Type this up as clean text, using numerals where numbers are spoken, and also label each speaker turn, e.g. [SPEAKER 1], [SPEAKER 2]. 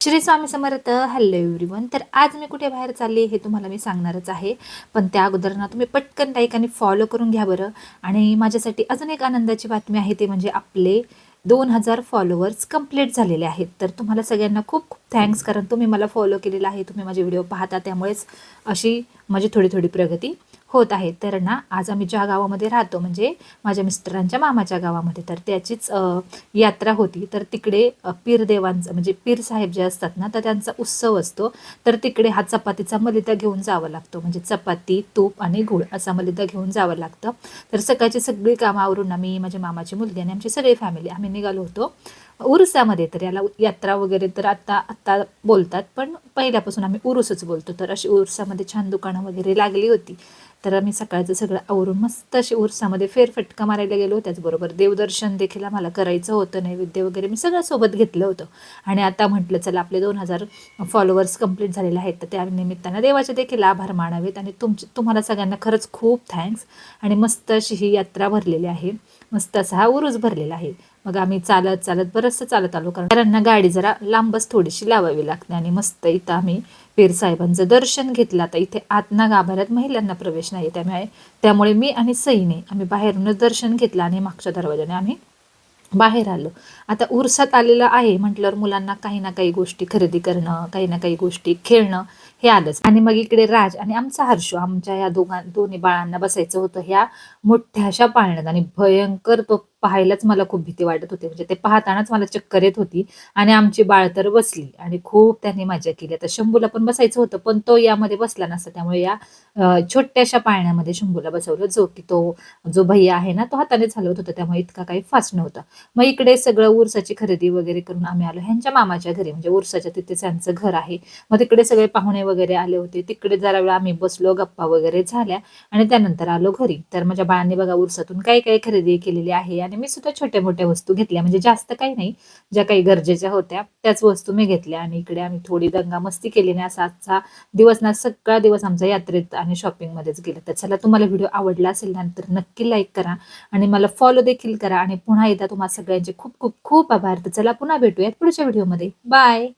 [SPEAKER 1] Shri Swami Samarth. Hello everyone. तर आज मी कुठे बाहेर चालली हे तुम्हाला मी सांगणारच आहे. पण त्या अगोदर ना तुम्ही पटकन लाईक आणि फॉलो करून घ्या बरं. आणि माझ्यासाठी अजून एक आनंदाची बातमी आहे, ते म्हणजे आपले 2000 फॉलोअर्स कंप्लीट झालेले आहेत. तर तुम्हाला सगळ्यांना खूप खूप थँक्स, कारण तुम्ही मला फॉलो केलेला आहे, तुम्ही माझे व्हिडिओ पाहता, त्यामुळेच अशी माझी थोडी थोडी प्रगती होत आहे. तर ना आज आम्ही ज्या गावामध्ये राहतो, म्हणजे माझ्या मिस्टरांच्या मामाच्या गावामध्ये, तर त्याचीच यात्रा होती. तर तिकडे पीर देवांचं म्हणजे पीर साहेब जे असतात ना, तर त्यांचा उत्सव असतो. तर तिकडे हा चपातीचा मलिदा घेऊन जावं लागतो, म्हणजे चपाती, तूप आणि गूळ असा मलिदा घेऊन जावं लागतं. तर सकाळची सगळी कामावरून आम्ही, माझी मामाची मुलगी आणि आमची सगळी फॅमिली आम्ही निघालो होतो उरुसामध्ये. तर याला यात्रा वगैरे तर आत्ता आत्ता बोलतात, पण पहिल्यापासून आम्ही उरुसच बोलतो. तर अशी उरुसामध्ये छान दुकानं वगैरे लागली होती. तर आम्ही सकाळचं सगळं आवरून मस्त अशी उरसामध्ये फेरफटका मारायला गेलो. त्याचबरोबर देवदर्शन देखील आम्हाला करायचं होतं, नैवेद्य वगैरे मी सगळं सोबत घेतलं होतं. आणि आता म्हटलं चला, आपले 2000 फॉलोअर्स कंप्लीट झालेले आहेत, तर त्या निमित्तानं देवाचे देखील आभार मानावेत. आणि तुम्हाला सगळ्यांना खरंच खूप थँक्स. आणि मस्त अशी ही यात्रा भरलेली आहे, मस्त असा हा उरूस भरलेला आहे. मग आम्ही चालत चालत बरंचसं चालत आलो, कारण ना गाडी जरा लांबच थोडीशी लावावी लागते. आणि मस्त इथं आम्ही पीर साहेबांचं दर्शन घेतलं. आता इथे आतना गाभाऱ्यात महिलांना प्रवेश नाही, त्यामुळे मी आणि सईने आम्ही बाहेरूनच दर्शन घेतलं आणि मागच्या दरवाजाने आम्ही बाहेर आलो. आता उरसात आलेलं आहे म्हटल्यावर मुलांना काही ना काही गोष्टी खरेदी करणं, काही ना काही गोष्टी खेळणं हे आलंच. आणि मग इकडे राज आणि आमचा हर्षू, आमच्या या दोन्ही बाळांना बसायचं होतं ह्या मोठ्याशा पाळण्यात. आणि भयंकर तो पाहायलाच मला खूप भीती वाटत होती, म्हणजे ते पाहतानाच मला चक्कर येत होती. आणि आमची बाळ तर बसली आणि खूप त्यांनी मजा केली. आता शंभूला पण बसायचं होतं, पण तो यामध्ये बसला नसता, त्यामुळे या छोट्याशा पाळण्यामध्ये शंभूला बसवलं. जो भैया आहे ना, तो हाताने चालवत होता, त्यामुळे इतका काही फास्ट नव्हता. मग इकडे सगळं उरसाची खरेदी वगैरे करून आम्ही आलो ह्यांच्या मामाच्या घरी, म्हणजे उरसाच्या तिथेच त्यांचं घर आहे. मग तिकडे सगळे पाहुणे वगैरे आले होते. तिकडे जरा वेळ आम्ही बसलो, गप्पा वगैरे झाल्या आणि त्यानंतर आलो घरी. तर माझ्या बाळांनी बघा उरसातून काही काही खरेदी केलेली आहे. आणि मी सुद्धा छोट्या मोठ्या वस्तू घेतल्या, म्हणजे जास्त काही नाही, ज्या काही गरजेच्या होत्या त्याच वस्तू मी घेतल्या. आणि इकडे आम्ही थोडी दंगा मस्ती केली नाही. असा आजचा दिवस ना, सगळा दिवस आमचा यात्रेत आणि शॉपिंगमध्येच गेला. तर चला, तुम्हाला व्हिडिओ आवडला असेल ना, तर नक्की लाईक करा आणि मला फॉलो देखील करा. आणि पुन्हा एकदा तुम्हाला सगळ्यांचे खूप खूप खूप आभार. तर चला, पुन्हा भेटूयात पुढच्या व्हिडिओमध्ये. बाय.